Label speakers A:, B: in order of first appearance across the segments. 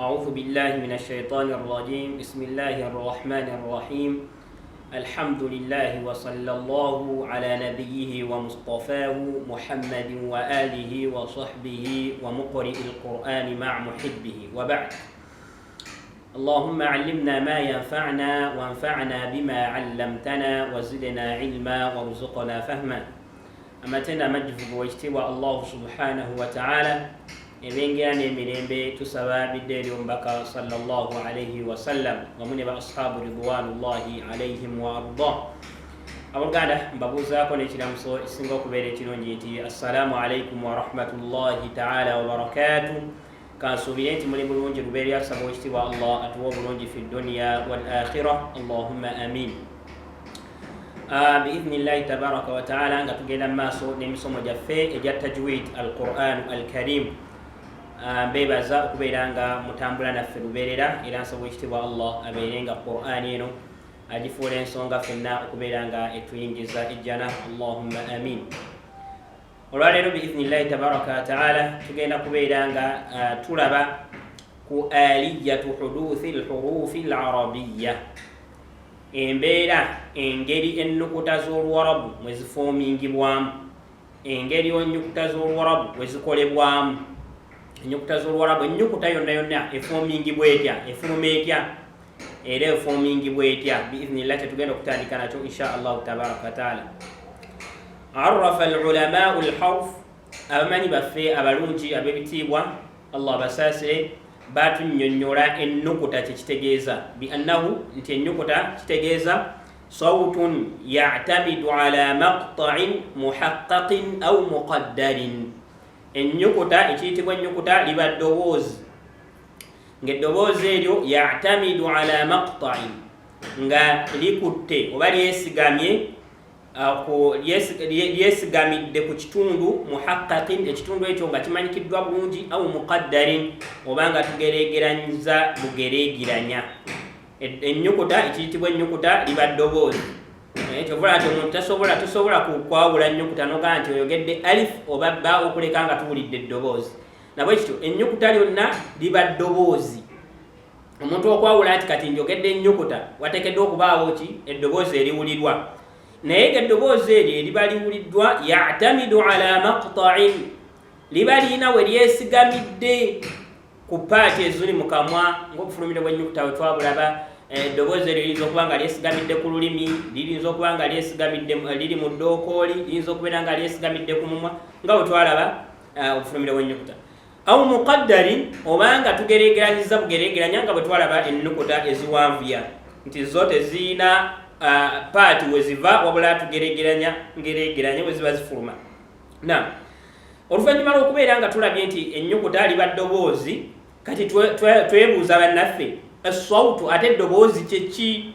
A: أعوذ بالله من الشيطان الرجيم. بسم الله الرحمن الرحيم. الحمد لله وصلى الله على نبيه ومصطفاه محمد وآله وصحبه ومقرئ القرآن مع محبه، وبعد. اللهم علمنا ما ينفعنا وانفعنا بما علمتنا وزدنا علما وارزقنا فهما. أمتنا مجد واجتوى الله سبحانه وتعالى ebengera n'emirembe tusaba biddeeri omubaka sallallahu alayhi wasallam wamu ne ba ashabu ridwanullahi alayhim wa arda. Abooluganda mbabuuzaako n'ekiramuso ekisinga okubeera ekirungi nti assalamu alaikum wa rahmatullahi taala wa barakatuh. Kansuubire nti muli bulungi lubeeri asaba ekitiibwa Allah atuwa obulungi fi dunya wal akhirah, allahumma amin. Biidhnillahi tabaraka wa taala nga tugenda mu maaso n'emisomo gyaffe egya tajwid al-Qur'an al-Karim. Mbeebaza okubeera nga mutambula naffe lubeerera, era nsaba ekitiibwa Allah abeere nga Qur'an eno agifuula ensonga ffenna okubeera nga etuyingiza ejjana, allahumma amin. Olwaleero biidhnillahi tabaraka wa taala tugenda kubeera nga tulaba ku aliyatu huduthi al-hurufi al-arabiyya, embeera engeri ennukuta z'Oluwarabu mwe zifoomingibwamu, engeri ennyukuta z'Oluwarabu mwe zikolebwamu. Ennyukuta z'Oluwarabu, ennyukuta yonna yonna efoomingibwa etya, efuluma etya, era efoomingibwa etya. Biidhnillah tetugenda okutandika nakyo insha Allahu tabaraka wa taala. Arrafa al-ulamau al-harf, abamanyi baffe abalungi ab'ebitiibwa Allah basaasire batunnyonnyola ennukuta kyekitegeeza, bi annahu nti ennyukuta kitegeeza sawtun ya'tamidu ala maqta'in muhaqqaqin aw muqaddarin. Ennyukuta ekiyitibwa ennyukuta liba ddoboozi, ng'eddoboozi eryo ya'tamidu ala maqta'in, nga likutte oba lyesigamye lyesigamidde ku kitundu muhaqqaqin, ekitundu ekyo nga kimanyikiddwa bulungi, aw muqaddarin, oba nga tugereegeranyiza bugereegeranya. Ennyukuta ekiyitibwa ennyukuta liba ddoboozi. Kyovula nti omuntu tosobola kukwawula ennyukuta nogaa nti oyogedde alif oba bba okuleka nga tuwulidde eddoboozi. Nabwe kityo ennyukuta lyonna liba ddoboozi. Omuntu okwawula nti kati njogedde ennyukuta wateekeddwa okubaawo ki, eddoboozi eriwulirwa. Naye eddoboozi eryo eriba liwuliddwa ya'tamidu ala maqta'in, liba lirina we lyesigamidde ku paati eziri mu kamwa, ng'obufulumire bw'ennyukuta we twabulaba. Eddoboozi eryo liyinza okuba nga lyesigamidde ku lulimi, liyinza okuba nga lyesigamidde liri mu ddookooli, liyinza okubeera nga lyesigamidde ku mumwa, nga bwe twalaba obufulumire bw'ennyukuta. Aw muqaddarin, oba nga tugereegeranyiza bugereegeranya, nga bwe twalaba ennukuta eziwanvuya nti zo tezirina paati we ziva, wabula tugereegeranya ngereegeranye we ziba zifuluma. Oluvannyuma lw'okubeera nga tulabye nti ennyukuta liba ddoboozi, kati twebuuza bannaffe, esawutu ate eddoboozi kyeki?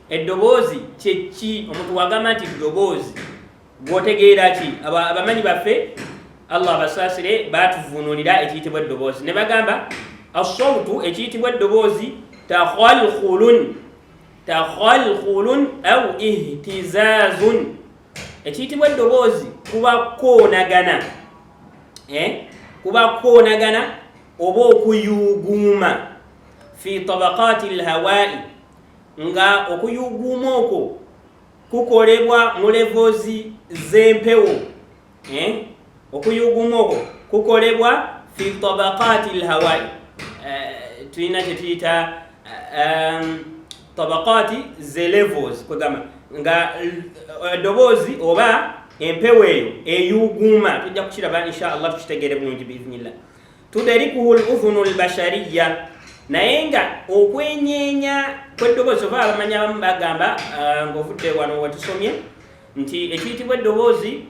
A: Eddoboozi kyeki? Omuntu wagamba nti ddoboozi gwotegeera ki? Abamanyi baffe Allah basaasire batuvuunulira ekiyitibwa eddoboozi, ne bagamba asawutu ekiyitibwa eddoboozi takhalkhulun aw ihtizaazun. Ekiyitibwa eddoboozi kuba koonagana, kuba koonagana oba okuyuuguuma fi tabaqaati al-hawaa'i, nga okuyuuguuma okwo kukolebwa mu levoozi z'empewo. Okuyuuguuma okwo kukolebwa fi tabaqaati al-hawaa'i, tulina kye tuyita tabaqaati ze levels, kwegamba nga eddoboozi oba empewo eyo eyuuguuma. Tujja kukiraba insha Allah tukitegeere bulungi biidhnillah. Tuderikuhu al-udhunu al-bashariyya, naye nga okwenyeenya kw'eddoboozi oba abamanyi abamu bagamba ng'ovudde wano wetusomye nti ekiyitibwa eddoboozi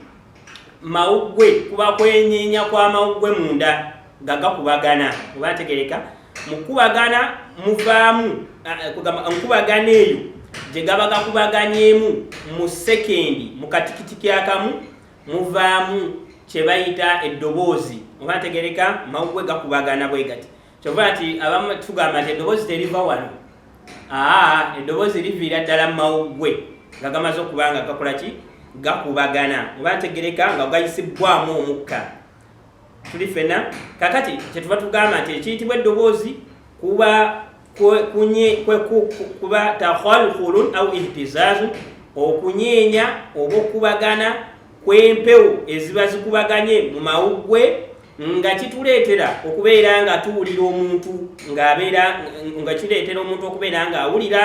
A: mawuggwe, kuba kwenyeenya kwa mawuggwe munda nga gakubagana, oba ntegereka mu kubagana muvaamu nkubagana eyo gye gaba gakubaganyeemu mu sekendi, mu katikitiki akamu muvaamu kye bayita eddoboozi, oba ntegereka mawuggwe gakubagana bwe gati. Kyova nti abamu tugamba nti eddoboozi teriva wano, eddoboozi liviira ddala mu mawuggwe nga gamaze okuba nga gakola ki, gakubagana, oba ntegereka nga gayisibwamu omukka. Tuli fena kakati kyetuba tugamba nti ekiyitibwa eddoboozi kuba kuba takhalkhulun au ihtizazun okunyenya oba okubagana kw'empewo eziba zikubaganye mu mawuggwe nga kituleetera okubeera nga tuwulira omuntu nga kireetera omuntu okubeera nga awulira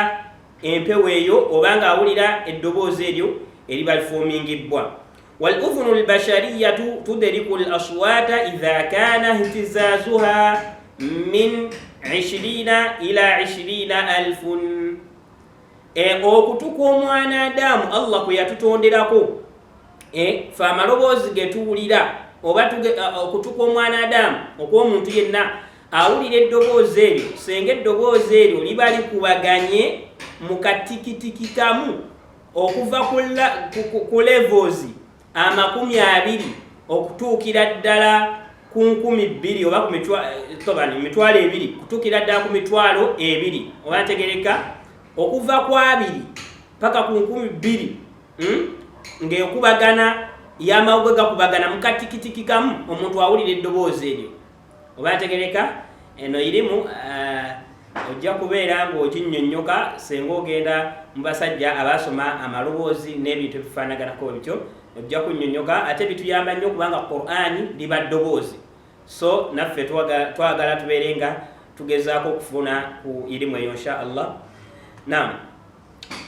A: empewo eyo oba nga awulira eddoboozi eryo eriba lifuumingibbwa. wal udhunu albashariyatu tudriku al aswata idha kana ihtizazuha min 20 ila 20,000. Okutu kw'omwana Adamu Allah kwe yatutonderako fe amaloboozi ge tuwulira oba okutu kw'omwana Adamu okw'omuntu yenna awulira eddoboozi eryo senga eddoboozi eryo liba likubaganye mu katikitiki kamu okuva ku levels 20 okutuukira ddala ku 2,000 oba ku mitwalo 2 kutuukira ddala ku mitwalo 2 oba ntegereka okuva ku 2 paka ku 2,000 ng'ekubagana y'amawuggwe gakubagana mu katikitiki kamu omuntu awulira eddoboozi eryo oba ntegereka. Eno irimu ojja kubeera ng'okinnyonnyoka senga ogenda mu basajja abasoma amaloboozi n'ebintu ebifaanaganako bityo ojja kunnyonnyoka ate bituyamba nnyo kubanga Qur'ani liba ddoboozi, so naffe twagala tubeere nga tugezaako okufuna ku irimu eyo insha Allah. Naam,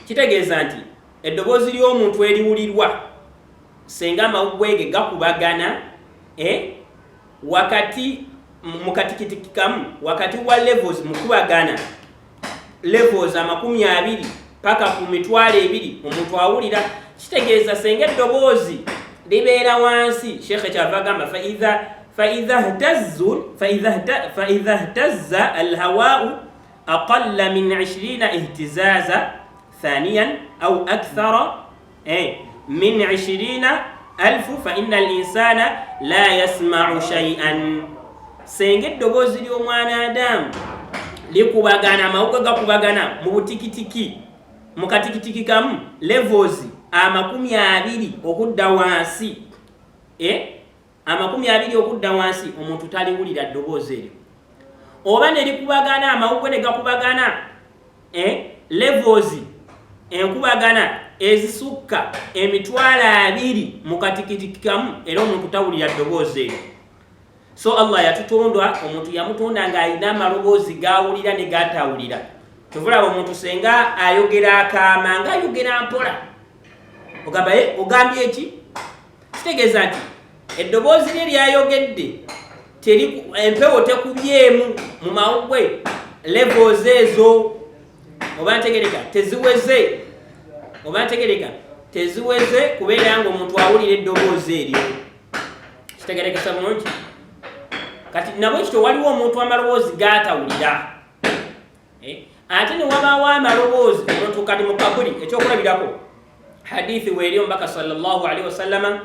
A: kitegeeza nti eddoboozi ly'omuntu eriwulirwa senga amawuggwe ge gakubagana wakati mu katikitiki kamu wakati wa levels mukubagana levels 20 paka ku mitwalo 2 omuntu awulira, kitegeeza senga eddoboozi libeera wansi. Sheikh kyava gamba فإذا اهتز الهواء أقل من 20 اهتزازا ثانيا أو أكثر من 20,000 فإن الإنسان لا يسمع شيئا. senga eddoboozi ly'omwana Adamu likubagana amawuggwe gakubagana mu butikitiki mu katikitiki kamu levels 20 okudda wansi 20 okudda wansi omuntu taliwulira ddoboozi eryo. Oba ne likubagana amawuggwe ne gakubagana levels enkubagana ezisukka emitwalo 2 mu katikitiki kamu era omuntu tawulira ddoboozi eryo. So Allah yatutondwa omuntu yamutonda nga alina amaloboozi gawulira ne gatawulira. Tuvulaba omuntu senga ayogera akaama nga ayogera mpola ogambye eki, kitegeeza nti eddoboozi lye lyayogedde empewo tekubyemu mu mawuggwe levels ezo oba ntegereka teziweze kubeera nga omuntu awulira eddoboozi eryo. Kitegerekesa bulungi. Kati nabwe kityo waliwo omuntu amaloboozi gatawulira ate ne wabaawo amaloboozi omuntu kati mu kabuli ekyokulabirako hadithi weeri omubaka sallallahu alaihi wasallama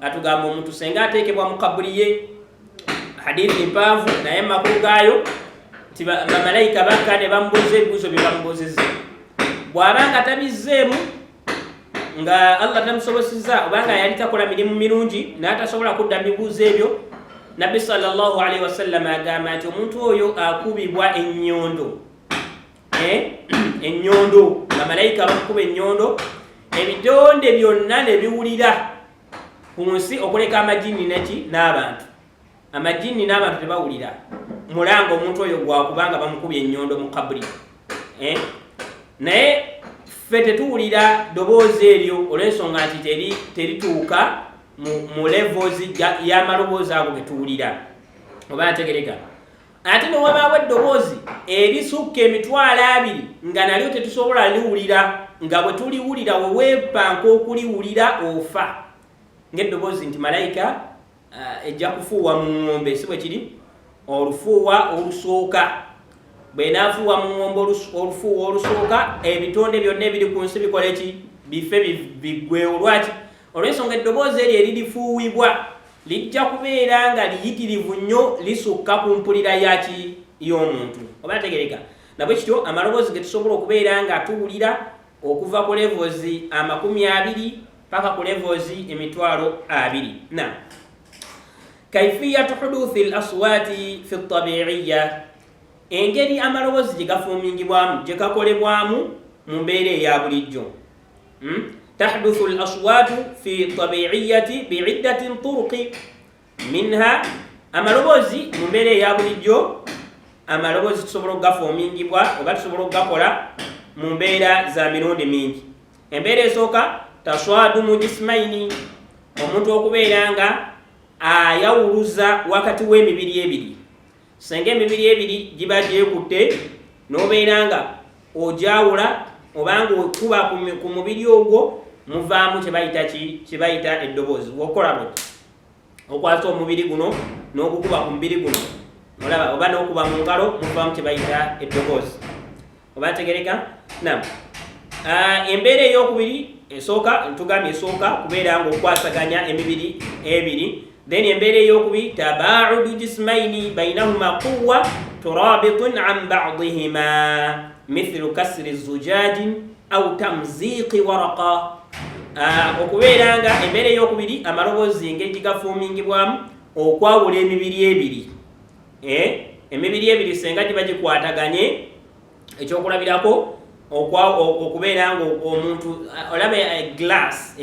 A: atugamba omuntu senga ateekebwa mu kabuli ye, hadithi mpanvu naye makulu gaayo nti bamalayika bakka ne bamubuuza ebibuuzo bye bamubuuzizza. Bw'abanga tabizzeemu nga Allah tamusobosezza obanga yali takola mirimu mirungi n'atasobola kudda mu bibuuzo ebyo, Nabbi sallallahu alaihi wasallam agamba nti omuntu oyo akubibwa ennyondo. Ennyondo, bamalayika bamukuba ennyondo, ebitonde byonna ne biwulira ku nsi okuleka amajini n'abantu. Amajini n'abantu tebawulira mulanga omuntu oyo gwakubanga bamukubye ennyondo mu kabuli. Naye ffe tetuwulira ddoboozi eryo olw'ensonga nti terituuka mu levels y'amaloboozi ago getuwulira oba ntegereka. Ate ne wabaawo eddoboozi erisukka emitwalo 2 nga nalyo tetusobola liwulira, nga bwe tuliwulira weweepanka okuliwulira ofa. Ng'eddoboozi nti malayika ejja kufuuwa mu ng'ombe, si bwe kiri? Olufuuwa olusooka bw'enaafuuwa mu ng'ombe olufuuwa olusooka ebitonde byonna ebiri ku nsi bikola ki? Bife biggwewo. Lwaki? Olw'ensonga eddoboozi eryo eririfuuwibwa lijja kubeera nga liyitirivu nnyo lisukka ku mpulira y'omuntu oba ntegereka. Nabwe kityo amaloboozi ge tusobola okubeera nga tuwulira okuva ku levels 20 paka ku levels emitwalo 2. Kaifiyatu huduthi al-aswati fi at-tabi'iyya, engeri amaloboozi gye gafuumingibwamu gye gakolebwamu mu mbeera eya bulijjo. Tahduthu al-aswaatu fi tabiiyati bi'iddatin turuqi minha, amaloboozi mu mbeera eya bulijjo amaloboozi tusobola okugafuumingibwa oba tusobola okugakola mu mbeera za mirundi mingi. Embeera esooka taswadu mu jismaini, omuntu okubeera nga ayawuluza wakati w'emibiri ebiri. Senga emibiri ebiri giba gyekutte n'obeera nga ojawula oba nga okuba ku mubiri ogwo muvaamu kye bayita eddoboozi. Wokola bwe okwasa omubiri guno n'ogukuba ku mubiri guno, olaba, oba n'okuba mu ngalo muvaamu kye bayita eddoboozi. Oba tegereka? Naam. Embeera ey'okubiri esooka, ntugambye esooka kubeera nga okwasaganya emibiri ebiri. Then embeera ey'okubiri tabaudu jismaini bainahuma quwwa turabitun an ba'dihima mithlu kasri zujajin au tamziqi waraqa. Okubeera nga embeera ey'okubiri amaloboozi engeri gigafuumingibwamu okwawula emibiri ebiri. Emibiri ebiri senga giba gikwataganye, ekyokulabirako okubeera nga omuntu olaba eglass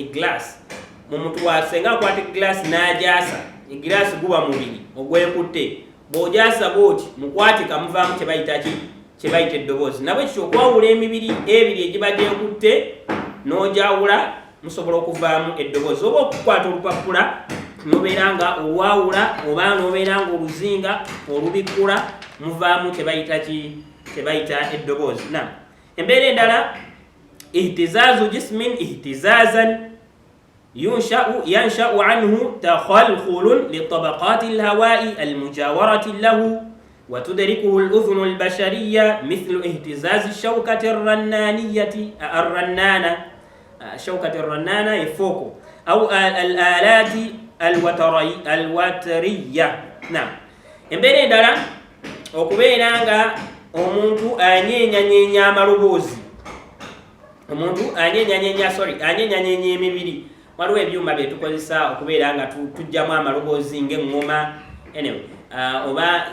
A: omuntu wasenga akwata eglass n'ajaasa, eglass guba mubiri ogwekutte, bw'ojaasa bwoti mukwatika muvaamu kye bayita eddoboozi. Nabwe kityo okwawula emibiri ebiri egibadde ekutte n'ojawula musobola okuvaamu eddoboozi. Oba okukwata olupapula n'obeera nga olwawula oba n'obeera nga oluzinga olubikkula muvaamu kye bayita eddoboozi. Embeera endala ihtizazu jismin ihtizazan yansha'u anhu takhalkhulun litabaqati alhawai almujawarati lahu wa tudrikuhu aludhunu albashariya mithlu ihtizazi ash-shawkati shawkati arrannana ifoko au al-alati alwatariya. Embeera endala okubeera nga omuntu anyenyanyenya amaloboozi, anyenyanyenya emibiri. Waliwo ebyuma bye tukozesa okubeera nga tujjamu amaloboozi ng'eŋŋoma, oba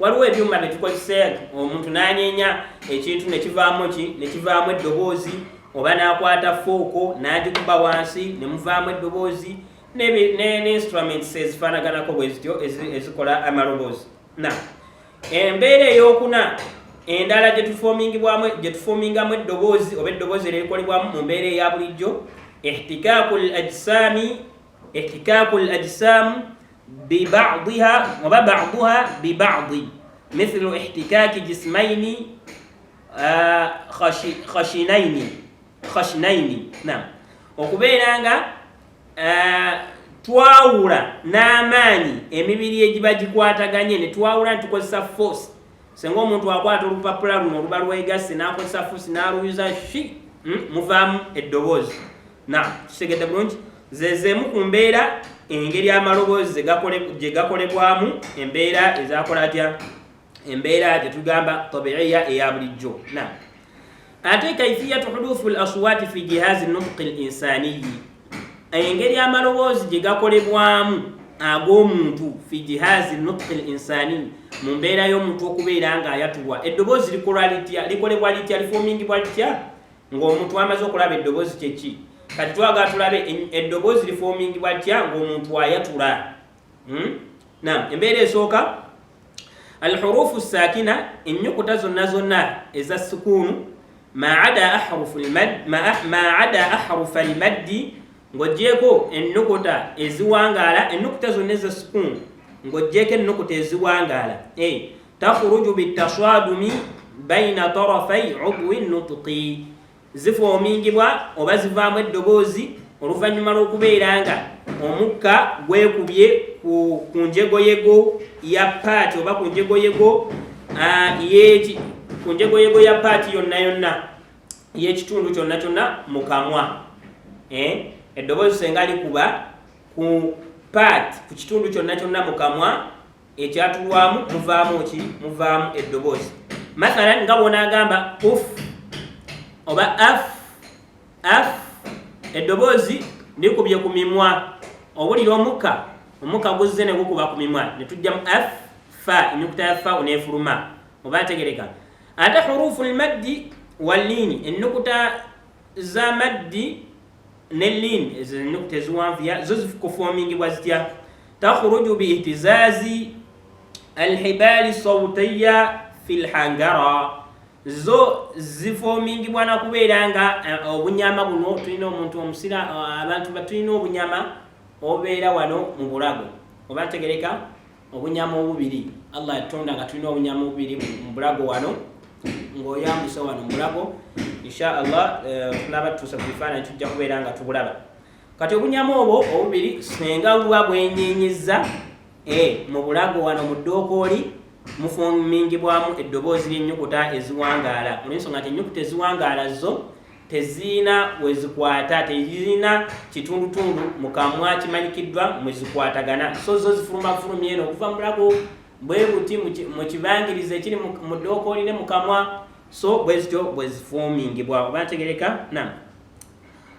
A: waliwo ebyuma bye tukozesa omuntu n'anyenya ekintu nekivaamu eddoboozi, oba n'akwata fooko n'agikuba wansi ne muvaamu eddoboozi, ne instruments ezifaanaganako bwe zityo ezikola amaloboozi. Embeera ey'okuna endala gye tufuumingamu eddoboozi oba eddoboozi erikolebwamu mu mbeera eya bulijjo, ihtikaku al-ajsam biba'diha oba ba'duha biba'di mithlu ihtikaki jismaini khashinaini. Okubeera nga twawula n'amaanyi emibiri egiba gikwataganye ne twawula nitukozesa force. Senga omuntu akwata olupapula luno oluba lwegasse n'akozesa force n'aluyuza muvaamu eddoboozi. Kitegedde bulungi? Zezeemu ku mbeera engeri amaloboozi gye gakolebwamu, embeera ezakola atya, embeera gye tugamba tabiiya eya bulijjo. Ate kaifiyatu huduthu al-aswaati fi jihaazi nutqi al-insaniyi, engeri amaloboozi gye gakolebwamu ag'omuntu fi jihaazi nutqi al-insani, mu mbeera y'omuntu okubeera nga ayatulwa. Eddoboozi likolebwa litya, lifuumingibwa litya? Ng'omuntu amaze okulaba eddoboozi kyeki. Kati twagala tulabe eddoboozi lifuumingibwa litya ng'omuntu ayatula. Embeera esooka alhurufu sakina, ennyukuta zonna eza sukuunu ma ada ahrufa almaddi, ng'oggyeko ennukuta eziwangaala, ennukuta zonna eza sukuunu ng'oggyeko ennukuta eziwangaala. Takhruju bitaswadumi baina tarafai udwi nutqi, zifuumingibwa oba zivaamu eddoboozi oluvannyuma lw'okubeera nga omukka gwekubye ku njegoyego ya paati oba ku njegoyego ya paati yonna y'ekitundu kyonna mu kamwa. Eddoboozi senga likuba ku paati ku kitundu kyonna mu kamwa ekyatulwamu muvaamu eddoboozi. Mathalan nga bw'onaagamba uf oba af, eddoboozi likubye ku mimwa. Owulira omukka guzze ne gukuba ku mimwa, ne tujjamu af fa ennyukuta ya fa onefuluma oba ntegereka. Ate hurufu lmaddi wallini ennyukuta za maddi ne lin ezo ennyukuta eziwanvuya zo zikufomingibwa zitya? Takhruju biihtizazi alhibali sawtiya fi lhangara, zo zifomingibwa nakubeera nga obunyama buno tulina omuntu omusira abantu batulina obunyama obeera wano mu bulago oba ntegereka obunyama obubiri. Allah yatonda nga tulina obunyama obubiri mu bulago wano ng'oyambuse wano mu bulago. Insha Allah tulaba tutuusa ku bifaananyi tujja kubeera nga tubulaba. Kati obunyama obwo obubiri senga buba bwenyenyeza mu bulago wano mu ddookooli mufomingibwamu eddoboozi ly'ennyukuta eziwangaala. Olw'ensonga nti ennyukuta eziwangaala zo teziina wezikwata, teziina kitundutundu mu kamwa kimanyikiddwa mwezikwatagana, so zo zifulumafulumya eno okuva mu bulago bwe buti mu kibangirizi ekiri mu ddookooli ne mu kamwa, so bwe zityo bwe zifomingibwa oba ntegereka. Naam.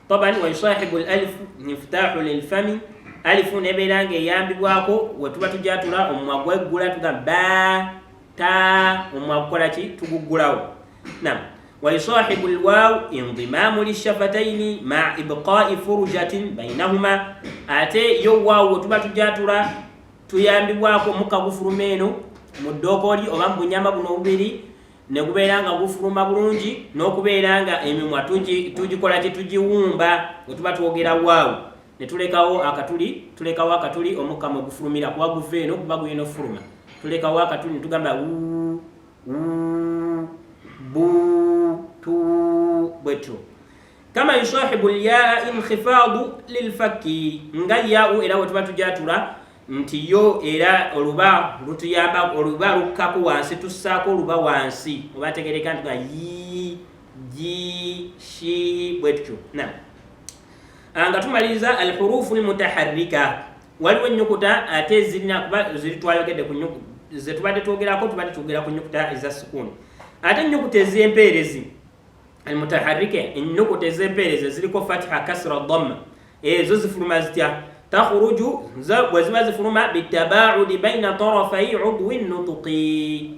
A: Taban wa yusahibu al-alifu miftaahu lilfami, alifu nebeera ng'eyambibwako we tuba tujatula omumwa gweggula tugamba ba ta, omumwa gukola ki? Tuguggulawo. Naam. Wa yusahibu alwaw indimamu lishafataini ma ibqa'i furujatin bainahuma, ate yo waaw we tuba tujatula tuyambibwako muka gufuluma eno mu ddookooli oba mu bunyama buno obubiri ne gubeera nga gufuluma bulungi n'okubeera nga emimwa tugikola ki? Tugiwumba we tuba twogera waaw ne tulekawo akatuli omukka mwe gufulumira kuba guva eno kuba gulina okufuluma, tulekawo akatuli ne tugamba wu bu tu bwetyo. Kama yusahibu lyaa inkhifadu lilfakki, nga yaau era we tuba tujatula nti yo era oluba lutuyamba, oluba lukkako wansi tussaako oluba wansi oba tegereka nti yi ji shi bwetyo. Naam. Nga tumaliriza alhurufu almutaharrika, waliwo ennyukuta ate zirina kuba ziri twayogedde ku nyukuta ze tubadde twogerako, tubadde twogera ku nyukuta eza sukuni. Ate ennyukuta ez'empeerezi almutaharrika, ennyukuta ez'empeerezi ziriko fatha kasra dhamma, ezo zifuluma zitya? Takhruju bwe ziba zifuluma bitabaudi baina tarafai udwi nutuqi,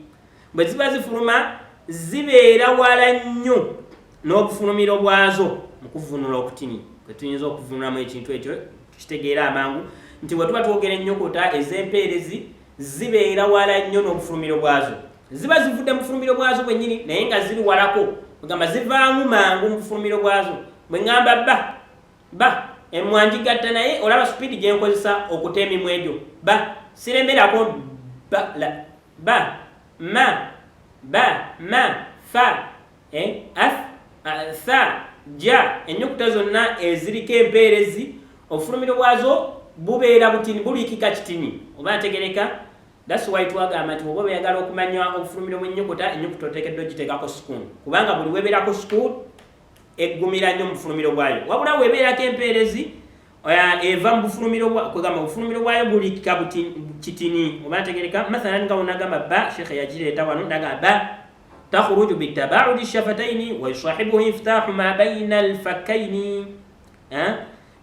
A: bwe ziba zifuluma zibeera wala nnyo n'obufulumiro bwazo mu kuvunula okutini kwe tuyinza okuvunulamu ekintu ekyo tukitegeera amangu nti bwe tuba twogera ennyukuta ez'empeerezi zibeera wala nnyo n'obufulumiro bwazo. Ziba zivudde mu bufulumiro bwazo bwennyini naye nga ziri walako, ogamba zivaamu mangu mu bufulumiro bwazo. Bwe ngamba ba emwanjigatta naye olaba speed gye nkozesa okuta emimwa egyo, ba siremerako ba ma fa af tha ja, ennyukuta zonna eziriko empeerezi obufulumiro bwazo bubeera butini, buliikika kitini oba ntegereka. That's why twagamba nti oba oyagala okumanya obufulumiro bw'ennyukuta, ennyukuta oteekeddwa ogiteekako sukuni, kubanga buli weebeerako sukuni eggumira nnyo mu bufulumiro bwayo, wabula weebeerako empeerezi eva mu bufulumiro kwegamba obufulumiro bwayo buliikika kitini oba ntegereka. Mathalan nga wonagamba ba, Sheikh yagireeta wano nagamba ba takhruju bitabaudi shafataini wa yusahibuhu iftaahu ma baina alfakkaini,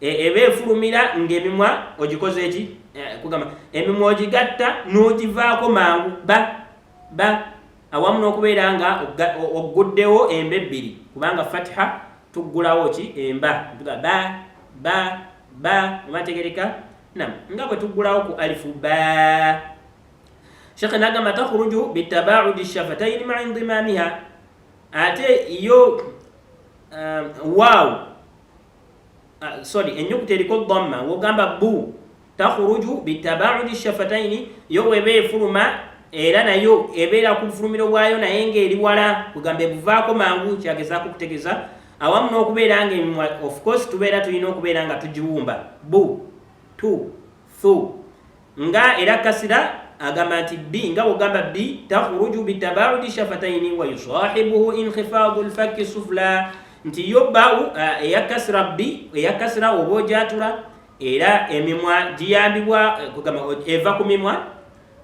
A: eba efulumira ng'emimwa ogikoze eki? Kugamba emimwa ogigatta n'ogivaako mangu ba awamu n'okubeera nga ogguddewo emba ebbiri, kubanga fatiha tuggulawo ki? Emba ba oba ntegereka. Naam. Nga bwe tuggulawo ku alifu ba, Sheikh nagamba takhruju bitabaudi shafataini ma indimamiha, ate yo waaw ennyukuta eriko dhamma wogamba bu, takhruju bitabaudi shafataini, yo weba efuluma era nayo ebeera ku bufulumiro bwayo naye ng'eri wala, kugamba ebuvaako mangu, kyagezaako kutegeeza awamu n'okubeera ng'emimwa of course tubeera tulina okubeera nga tugiwumba bu tu thu, nga era kasira agamba nti bi, nga wogamba bi takhruju bitabaudi shafataini wa yusahibuhu inkhifadu lfakki sufla, nti yo bawu eyakasira bi, eyakasira oba ojatula era emimwa giyambibwa kugamba eva ku mimwa,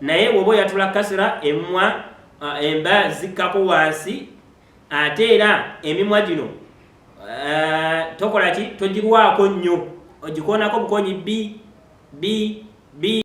A: naye woba oyatula kasira emimwa emba zikkako wansi, ate era emimwa gino tokola ki? Togirwako nnyo, ogikoonako bukonyi bi